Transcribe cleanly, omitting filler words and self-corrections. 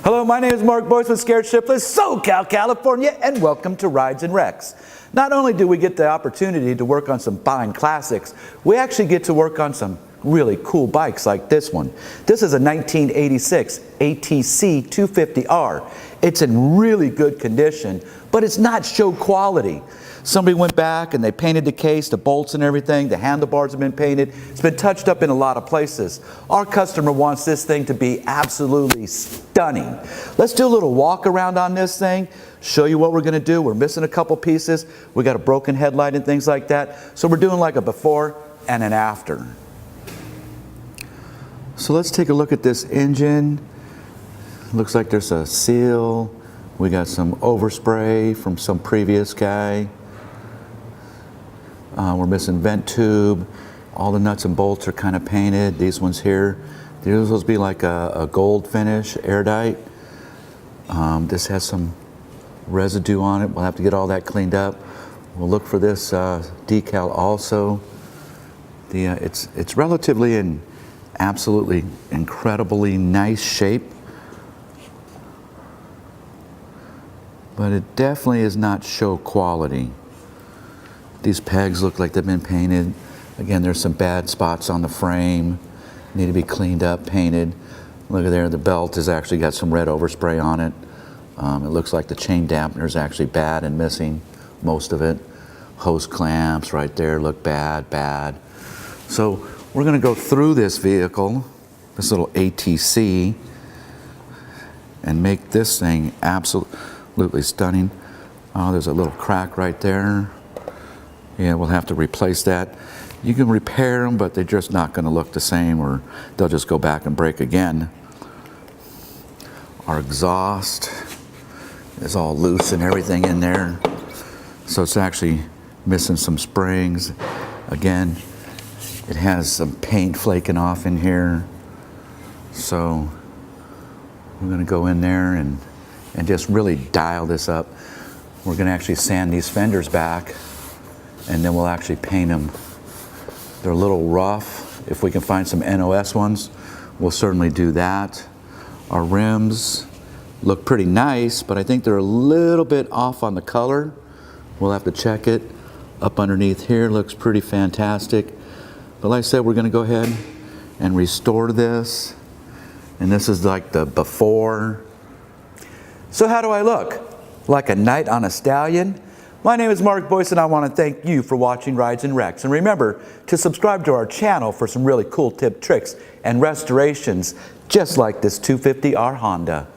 Hello, my name is Mark Boice with Shiftless, SoCal, California, and welcome to Rides and Wrecks. Not only do we get the opportunity to work on some fine classics, we actually get to work on some really cool bikes like this one. This is a 1986 ATC 250R. It's in really good condition, but it's not show quality. Somebody went back and they painted the case, the bolts and everything, the handlebars have been painted. It's been touched up in a lot of places. Our customer wants this thing to be absolutely stunning. Let's do a little walk around on this thing, show you what we're gonna do. We're missing a couple pieces. We got a broken headlight and things like that. So we're doing like a before and an after. So let's take a look at this engine. Looks like there's a seal. We got some overspray from some previous guy. We're missing vent tube. All the nuts and bolts are kind of painted. These ones here, these are supposed to be like a gold finish, airtight. This has some residue on it. We'll have to get all that cleaned up. We'll look for this decal also. It's relatively in absolutely incredibly nice shape, but it definitely is not show quality. These pegs look like they've been painted. Again, there's some bad spots on the frame. Need to be cleaned up, painted. Look at there, the belt has actually got some red overspray on it. It looks like the chain dampener is actually bad and missing most of it. Hose clamps right there look bad. So we're gonna go through this vehicle, this little ATC, and make this thing absolutely stunning. Oh, there's a little crack right there. Yeah, we'll have to replace that. You can repair them, but they're just not going to look the same, or they'll just go back and break again. Our exhaust is all loose and everything in there. So it's actually missing some springs. Again, it has some paint flaking off in here. So we're going to go in there and just really dial this up. We're going to actually sand these fenders back, and then we'll actually paint them. They're a little rough. If we can find some NOS ones, we'll certainly do that. Our rims look pretty nice, but I think they're a little bit off on the color. We'll have to check it. Up underneath here looks pretty fantastic. But like I said, we're gonna go ahead and restore this. And this is like the before. So how do I look? Like a knight on a stallion? My name is Mark Boice, and I want to thank you for watching Rides and Wrecks. And remember to subscribe to our channel for some really cool tip tricks and restorations just like this 250R Honda.